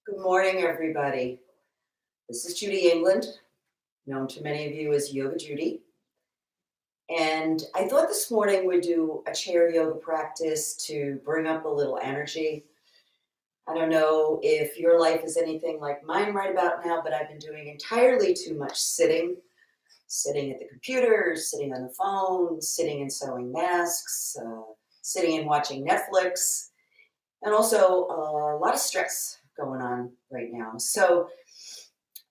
Good morning, everybody. This is Judi England, known to many of you as Yoga Judi. And I thought this morning we'd do a chair yoga practice to bring up a little energy. I don't know if your life is anything like mine right about now, but I've been doing entirely too much sitting at the computer, sitting on the phone, sitting and sewing masks, sitting and watching Netflix, and also a lot of stress going on right now. So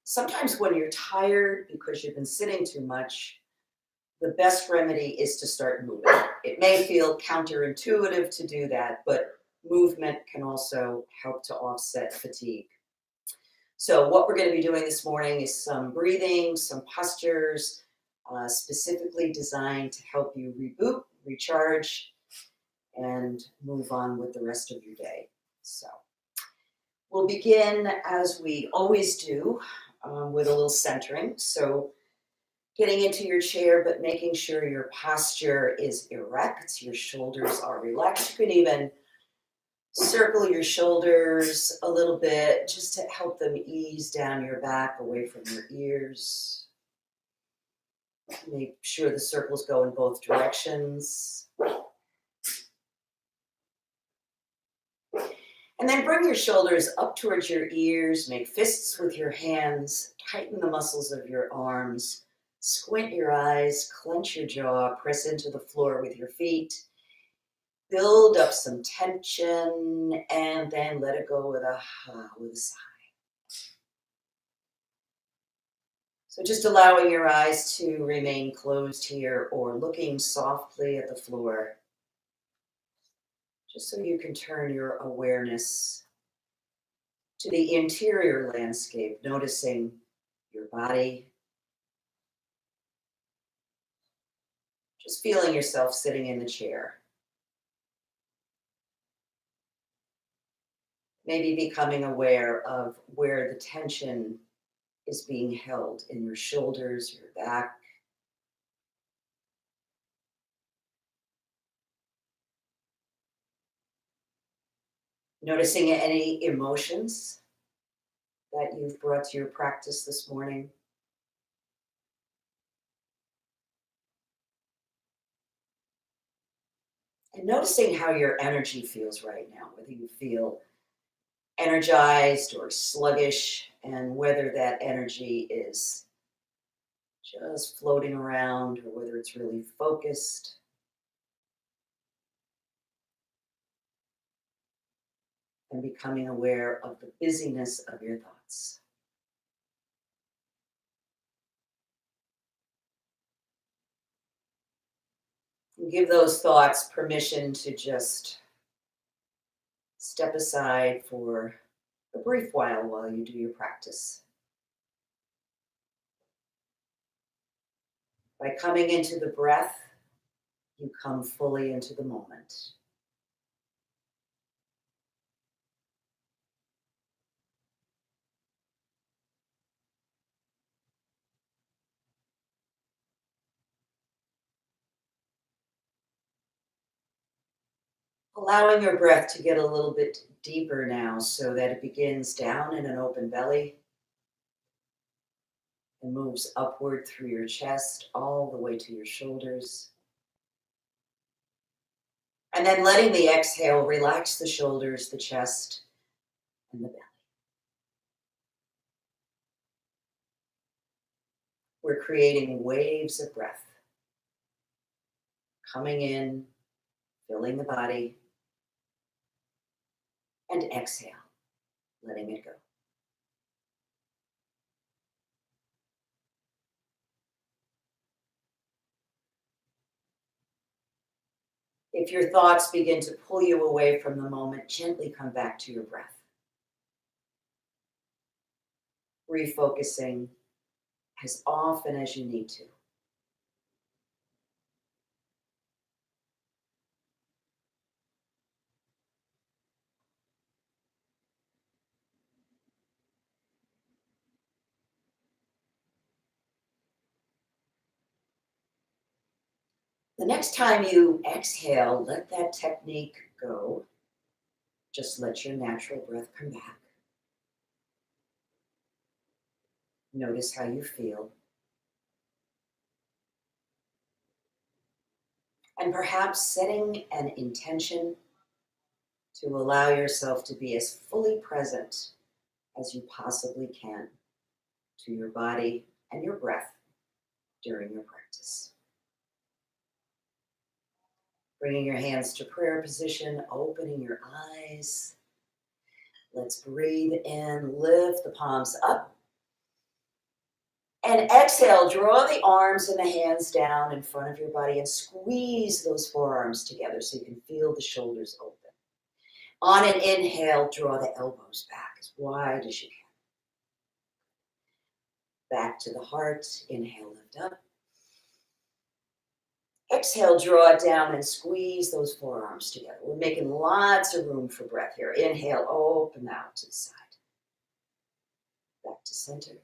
sometimes when you're tired because you've been sitting too much, the best remedy is to start moving. It may feel counterintuitive to do that, but movement can also help to offset fatigue. So, what we're going to be doing this morning is some breathing, some postures, specifically designed to help you reboot, recharge, and move on with the rest of your day. So, we'll begin as we always do with a little centering. So, getting into your chair, but making sure your posture is erect, your shoulders are relaxed. You can even circle your shoulders a little bit just to help them ease down your back away from your ears. Make sure the circles go in both directions. And then bring your shoulders up towards your ears, make fists with your hands, tighten the muscles of your arms, squint your eyes, clench your jaw, press into the floor with your feet, build up some tension, and then let it go with a sigh. So just allowing your eyes to remain closed here or looking softly at the floor, just so you can turn your awareness to the interior landscape, noticing your body, just feeling yourself sitting in the chair. Maybe becoming aware of where the tension is being held in your shoulders, your back. Noticing any emotions that you've brought to your practice this morning. And noticing how your energy feels right now, whether you feel energized or sluggish, and whether that energy is just floating around or whether it's really focused. And becoming aware of the busyness of your thoughts. And give those thoughts permission to just step aside for a brief while you do your practice. By coming into the breath, you come fully into the moment. Allowing your breath to get a little bit deeper now so that it begins down in an open belly and moves upward through your chest all the way to your shoulders. And then letting the exhale relax the shoulders, the chest, and the belly. We're creating waves of breath. Coming in, filling the body, and exhale, letting it go. If your thoughts begin to pull you away from the moment, gently come back to your breath. Refocusing as often as you need to. The next time you exhale, let that technique go. Just let your natural breath come back. Notice how you feel. And perhaps setting an intention to allow yourself to be as fully present as you possibly can to your body and your breath during your practice. Bringing your hands to prayer position, opening your eyes. Let's breathe in, lift the palms up. And exhale, draw the arms and the hands down in front of your body and squeeze those forearms together so you can feel the shoulders open. On an inhale, draw the elbows back as wide as you can. Back to the heart, inhale, lift up. Exhale, draw it down and squeeze those forearms together. We're making lots of room for breath here. Inhale, open out to the side. Back to center.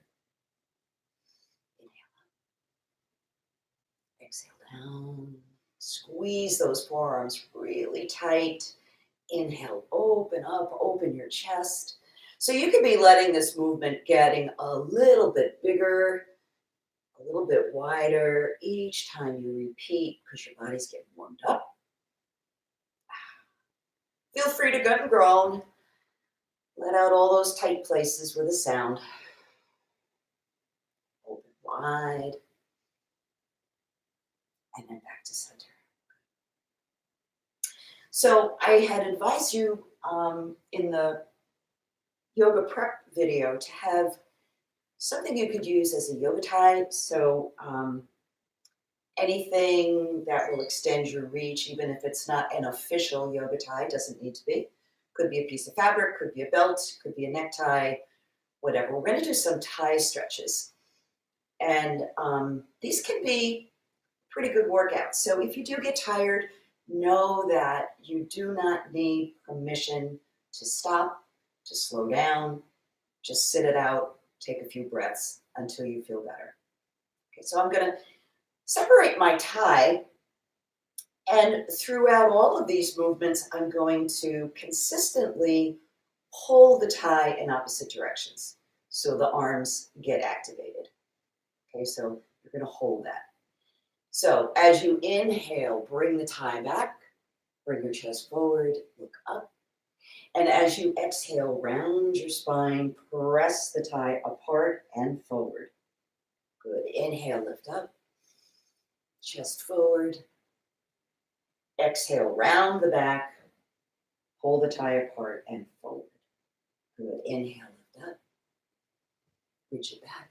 Inhale up. Exhale down. Squeeze those forearms really tight. Inhale, open up, open your chest. So you could be letting this movement getting a little bit bigger, a little bit wider each time you repeat because your body's getting warmed up. Feel free to gut and groan. Let out all those tight places with a sound. Open wide. And then back to center. So I had advised you in the yoga prep video to have something you could use as a yoga tie. So anything that will extend your reach, even if it's not an official yoga tie, doesn't need to be. Could be a piece of fabric, could be a belt, could be a necktie, whatever. We're going to do some tie stretches. And these can be pretty good workouts. So if you do get tired, know that you do not need permission to stop, to slow down. Just sit it out, take a few breaths until you feel better. Okay, so I'm going to separate my tie, and throughout all of these movements, I'm going to consistently pull the tie in opposite directions so the arms get activated. Okay, so you're going to hold that. So as you inhale, bring the tie back, bring your chest forward, look up. And as you exhale, round your spine, press the tie apart and forward. Good. Inhale, lift up. Chest forward. Exhale, round the back. Pull the tie apart and forward. Good. Inhale, lift up. Reach it back.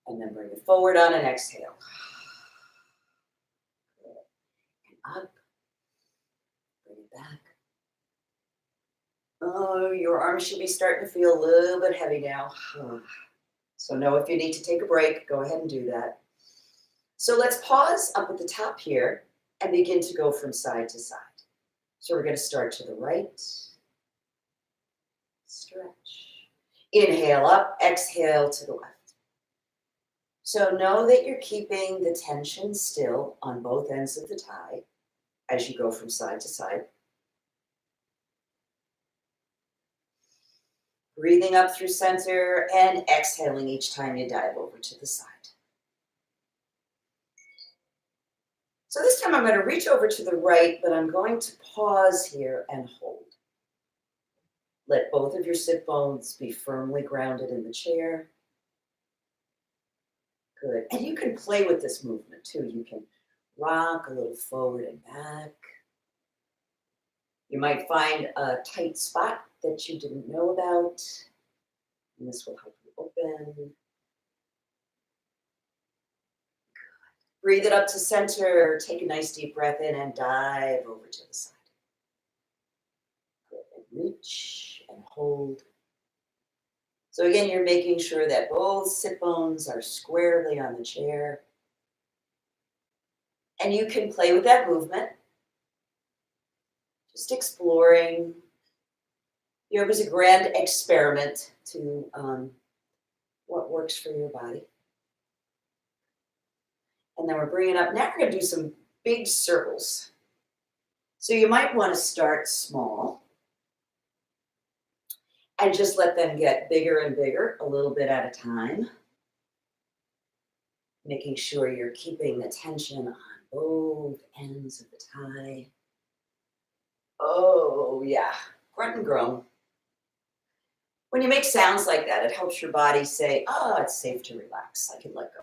And then bring it forward on an exhale. Good. And up. Bring it back. Oh, your arms should be starting to feel a little bit heavy now. So know if you need to take a break, go ahead and do that. So let's pause up at the top here and begin to go from side to side. So we're going to start to the right. Stretch. Inhale up, exhale to the left. So know that you're keeping the tension still on both ends of the tie as you go from side to side. Breathing up through center and exhaling each time you dive over to the side. So this time I'm going to reach over to the right, but I'm going to pause here and hold. Let both of your sit bones be firmly grounded in the chair. Good. And you can play with this movement too. You can rock a little forward and back. You might find a tight spot that you didn't know about, and this will help you open. Good. Breathe it up to center. Take a nice deep breath in and dive over to the side. Good. And reach and hold. So again, you're making sure that both sit bones are squarely on the chair. And you can play with that movement. Just exploring. Yoga is a grand experiment to what works for your body. And then we're bringing up, now we're going to do some big circles. So you might want to start small. And just let them get bigger and bigger a little bit at a time. Making sure you're keeping the tension on both ends of the tie. Oh, yeah. Grunt and groan. When you make sounds like that, it helps your body say, oh, it's safe to relax. I can let go.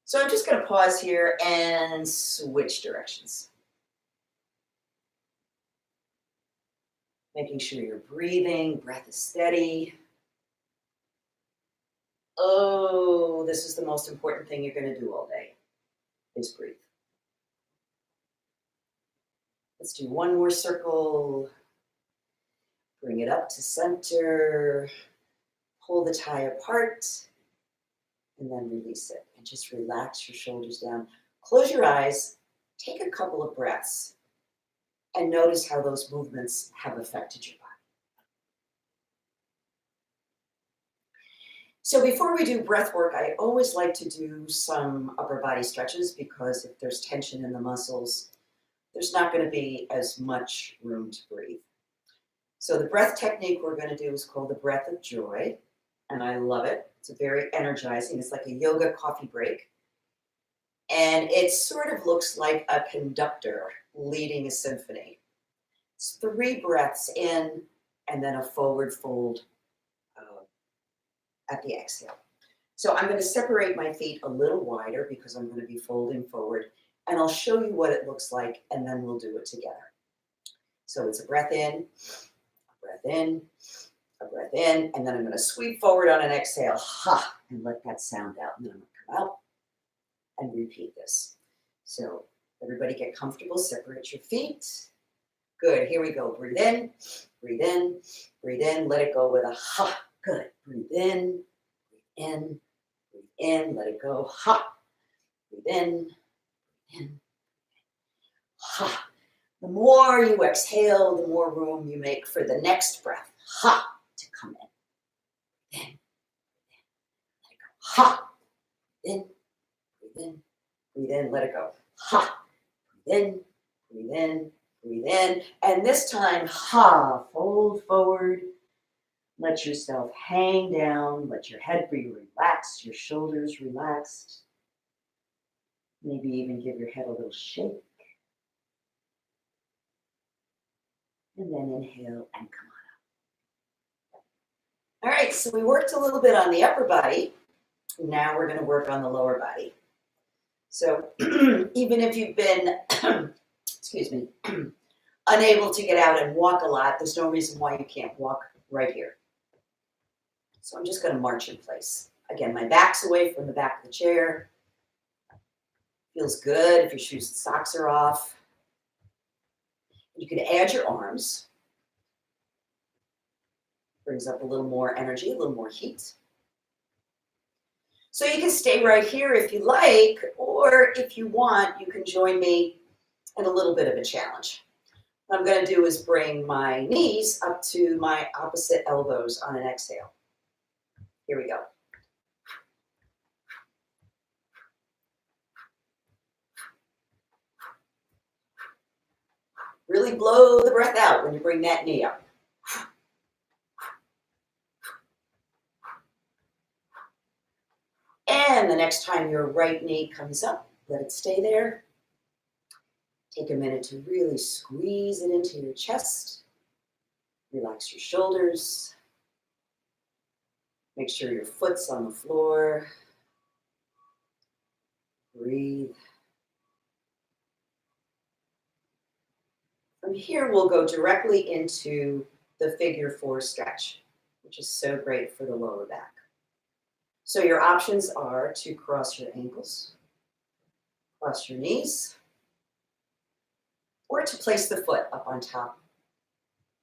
So I'm just going to pause here and switch directions. Making sure you're breathing, breath is steady. Oh, this is the most important thing you're going to do all day, is breathe. Let's do one more circle. Bring it up to center. Pull the tie apart. And then release it. And just relax your shoulders down. Close your eyes. Take a couple of breaths. And notice how those movements have affected your body. So before we do breath work, I always like to do some upper body stretches because if there's tension in the muscles, there's not going to be as much room to breathe. So the breath technique we're going to do is called the breath of joy, and I love it. It's very energizing. It's like a yoga coffee break. And it sort of looks like a conductor leading a symphony. It's 3 breaths in and then a forward fold at the exhale. So I'm going to separate my feet a little wider because I'm going to be folding forward, and I'll show you what it looks like, and then we'll do it together. So it's a breath in, a breath in, a breath in, and then I'm going to sweep forward on an exhale, ha, and let that sound out. And then I'm going to come out and repeat this. So everybody get comfortable, separate your feet. Good, here we go. Breathe in, breathe in, breathe in. Let it go with a ha. Good. Breathe in, breathe in, breathe in. Let it go. Ha. Breathe in, breathe in, ha. The more you exhale, the more room you make for the next breath, ha, to come in. Breathe in, let it go. Ha. Breathe in, breathe in, breathe in. Let it go. Ha. Breathe in, breathe in, breathe in. And this time, ha, fold forward. Let yourself hang down. Let your head be relaxed, your shoulders relaxed. Maybe even give your head a little shake. And then inhale and come on up. All right, so we worked a little bit on the upper body. Now we're going to work on the lower body. So even if you've been, excuse me, unable to get out and walk a lot, there's no reason why you can't walk right here. So I'm just going to march in place. Again, my back's away from the back of the chair. Feels good if your shoes and socks are off. You can add your arms. Brings up a little more energy, a little more heat. So you can stay right here if you like, or if you want, you can join me in a little bit of a challenge. What I'm going to do is bring my knees up to my opposite elbows on an exhale. Here we go. Really blow the breath out when you bring that knee up. And the next time your right knee comes up, let it stay there. Take a minute to really squeeze it into your chest. Relax your shoulders. Make sure your foot's on the floor. Breathe. From here, we'll go directly into the figure 4 stretch, which is so great for the lower back. So your options are to cross your ankles, cross your knees, or to place the foot up on top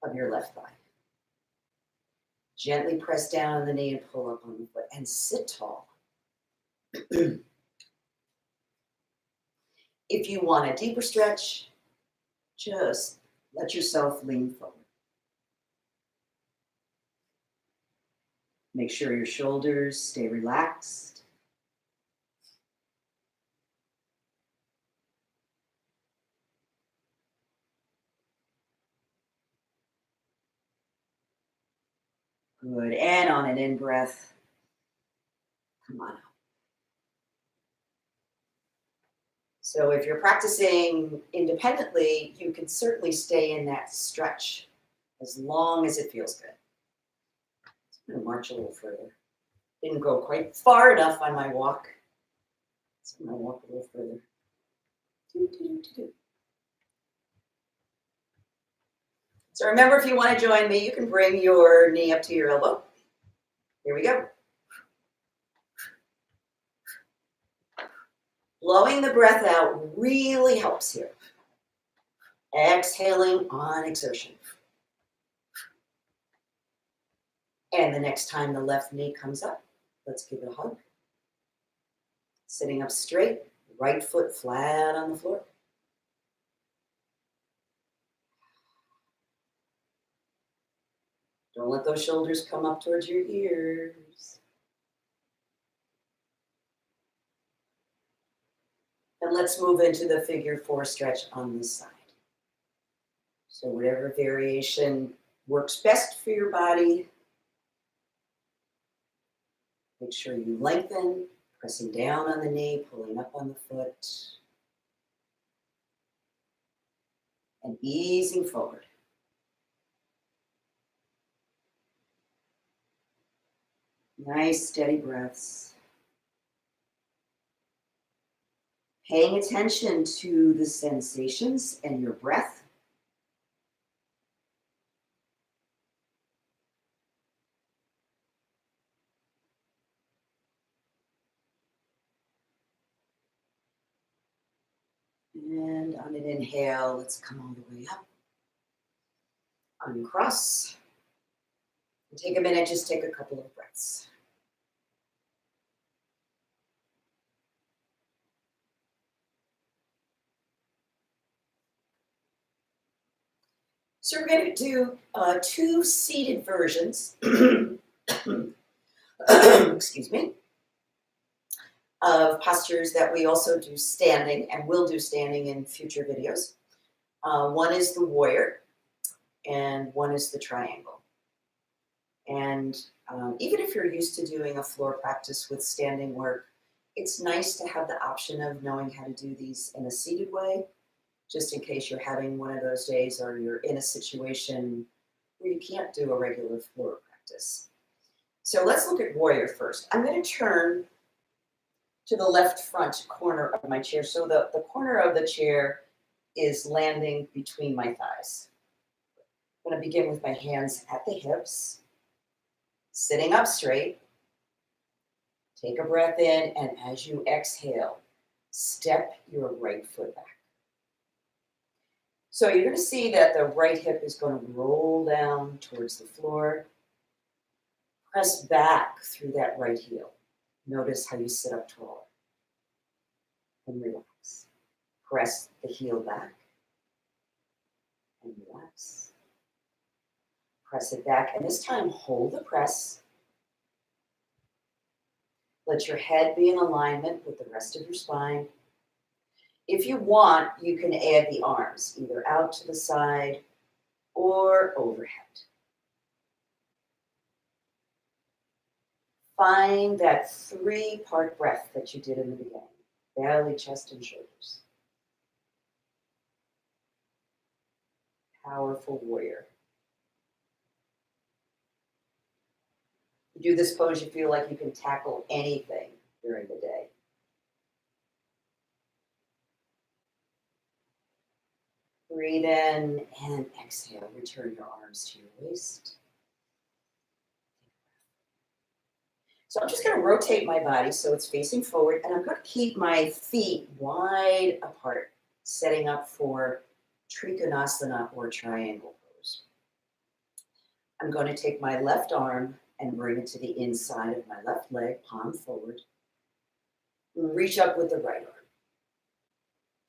of your left thigh. Gently press down on the knee and pull up on the foot and sit tall. If you want a deeper stretch, just let yourself lean forward. Make sure your shoulders stay relaxed. Good. And on an in-breath, come on up. So if you're practicing independently, you can certainly stay in that stretch as long as it feels good. I'm going to march a little further. Didn't go quite far enough on my walk. So I'm going to walk a little further. So remember, if you want to join me, you can bring your knee up to your elbow. Here we go. Blowing the breath out really helps here. Exhaling on exertion. And the next time the left knee comes up, let's give it a hug. Sitting up straight, right foot flat on the floor. Don't let those shoulders come up towards your ears. And let's move into the figure 4 stretch on this side. So whatever variation works best for your body, make sure you lengthen, pressing down on the knee, pulling up on the foot, and easing forward. Nice, steady breaths. Paying attention to the sensations and your breath. And on an inhale, let's come all the way up. Uncross. And take a minute, just take a couple of breaths. So we're going to do 2 seated versions, excuse me, of postures that we also do standing and will do standing in future videos. One is the warrior and one is the triangle. And even if you're used to doing a floor practice with standing work, it's nice to have the option of knowing how to do these in a seated way, just in case you're having one of those days or you're in a situation where you can't do a regular floor practice. So let's look at warrior first. I'm going to turn to the left front corner of my chair. So the corner of the chair is landing between my thighs. I'm going to begin with my hands at the hips, sitting up straight. Take a breath in, and as you exhale, step your right foot back. So you're going to see that the right hip is going to roll down towards the floor. Press back through that right heel. Notice how you sit up taller. And relax. Press the heel back. And relax. Press it back. And this time, hold the press. Let your head be in alignment with the rest of your spine. If you want, you can add the arms, either out to the side or overhead. Find that 3-part breath that you did in the beginning. Belly, chest, and shoulders. Powerful warrior. You do this pose, you feel like you can tackle anything during the day. Breathe in and exhale. Return your arms to your waist. So I'm just going to rotate my body so it's facing forward, and I'm going to keep my feet wide apart, setting up for Trikonasana or triangle pose. I'm going to take my left arm and bring it to the inside of my left leg, palm forward. Reach up with the right arm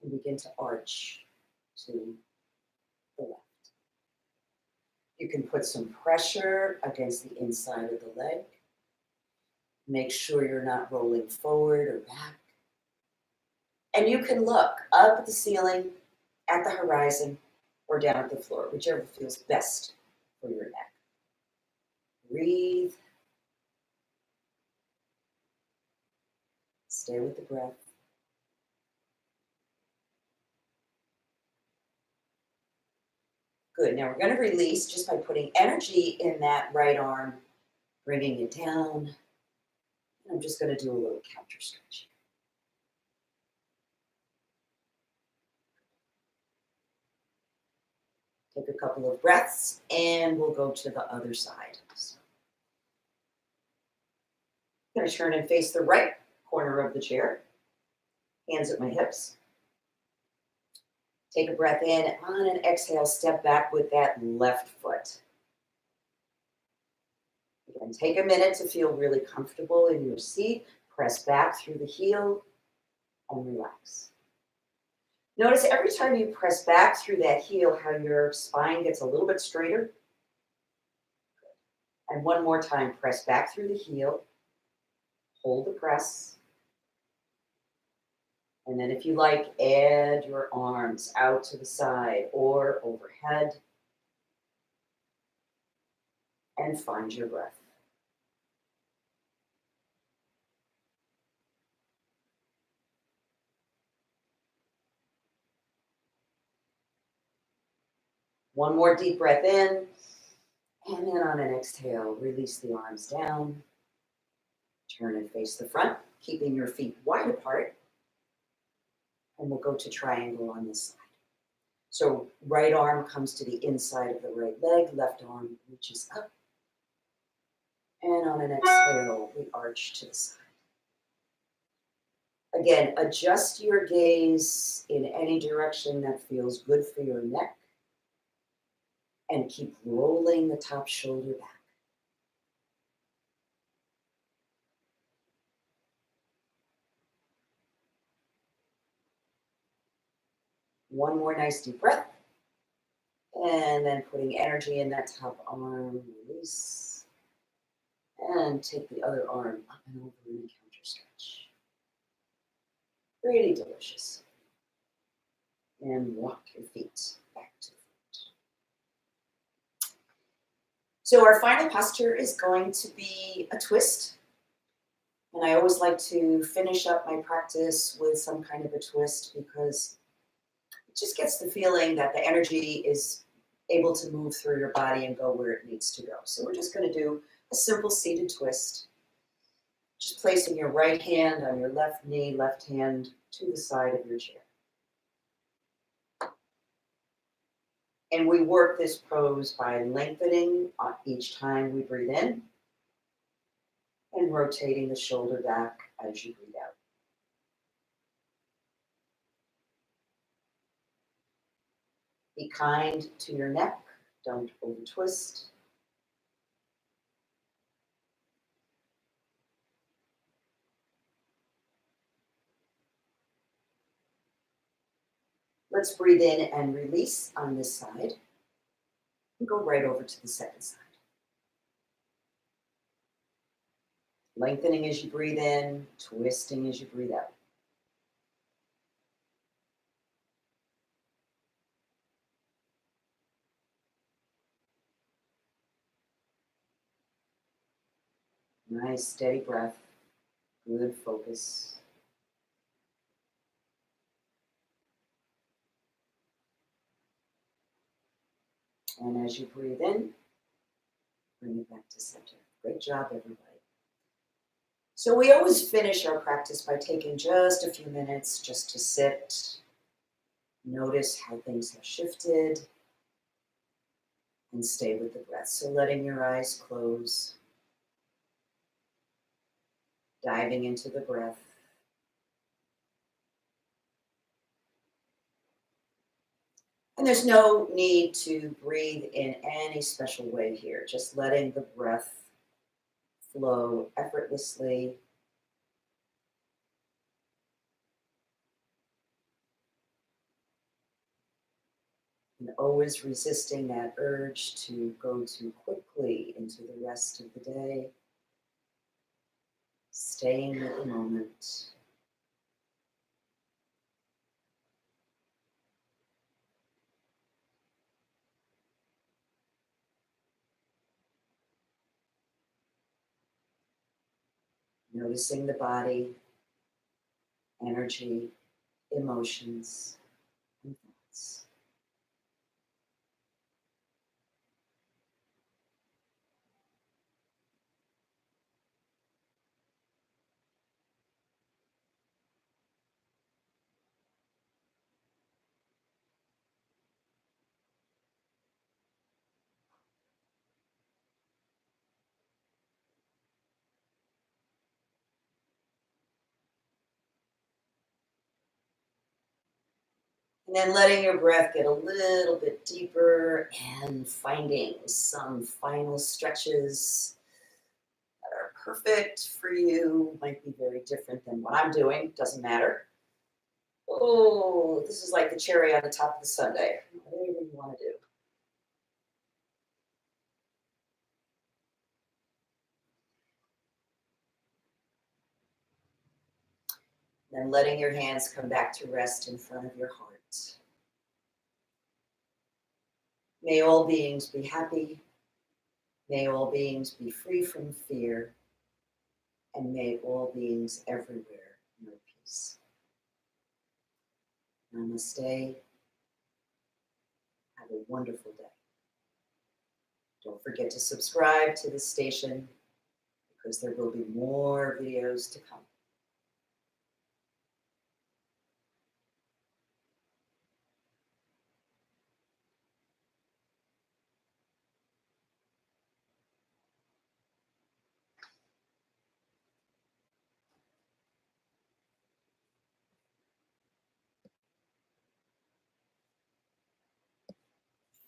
and begin to arch to the left. You can put some pressure against the inside of the leg. Make sure you're not rolling forward or back. And you can look up at the ceiling, at the horizon, or down at the floor, whichever feels best for your neck. Breathe. Stay with the breath. Good. Now we're going to release just by putting energy in that right arm, bringing it down. And I'm just going to do a little counter stretch. Take a couple of breaths and we'll go to the other side. So I'm going to turn and face the right corner of the chair. Hands at my hips. Take a breath in. On an exhale, step back with that left foot. Again, take a minute to feel really comfortable in your seat. Press back through the heel and relax. Notice every time you press back through that heel, how your spine gets a little bit straighter. And one more time, press back through the heel. Hold the press. And then if you like, add your arms out to the side or overhead. And find your breath. One more deep breath in. And then on an exhale, release the arms down. Turn and face the front, keeping your feet wide apart. And we'll go to triangle on this side. So right arm comes to the inside of the right leg, left arm reaches up. And on an exhale, we arch to the side. Again, adjust your gaze in any direction that feels good for your neck. And keep rolling the top shoulder back. One more nice deep breath. And then putting energy in that top arm, release. And take the other arm up and over in a counter stretch. Really delicious. And walk your feet back to the front. So our final posture is going to be a twist. And I always like to finish up my practice with some kind of a twist because it just gets the feeling that the energy is able to move through your body and go where it needs to go. So we're just going to do a simple seated twist. Just placing your right hand on your left knee, left hand to the side of your chair. And we work this pose by lengthening each time we breathe in and rotating the shoulder back as you breathe out. Be kind to your neck. Don't over twist. Let's breathe in and release on this side. And go right over to the second side. Lengthening as you breathe in, twisting as you breathe out. Nice, steady breath. Good focus. And as you breathe in, bring it back to center. Great job, everybody. So we always finish our practice by taking just a few minutes just to sit, notice how things have shifted, and stay with the breath. So letting your eyes close, diving into the breath. And there's no need to breathe in any special way here, just letting the breath flow effortlessly. And always resisting that urge to go too quickly into the rest of the day. Staying with the moment. Noticing the body, energy, emotions, and thoughts. And then letting your breath get a little bit deeper and finding some final stretches that are perfect for you. Might be very different than what I'm doing, doesn't matter. Oh, this is like the cherry on the top of the sundae. Whatever you want to do. Then letting your hands come back to rest in front of your heart. May all beings be happy. May all beings be free from fear. And may all beings everywhere know peace. Namaste. Have a wonderful day. Don't forget to subscribe to this station because there will be more videos to come.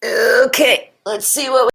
Okay, let's see what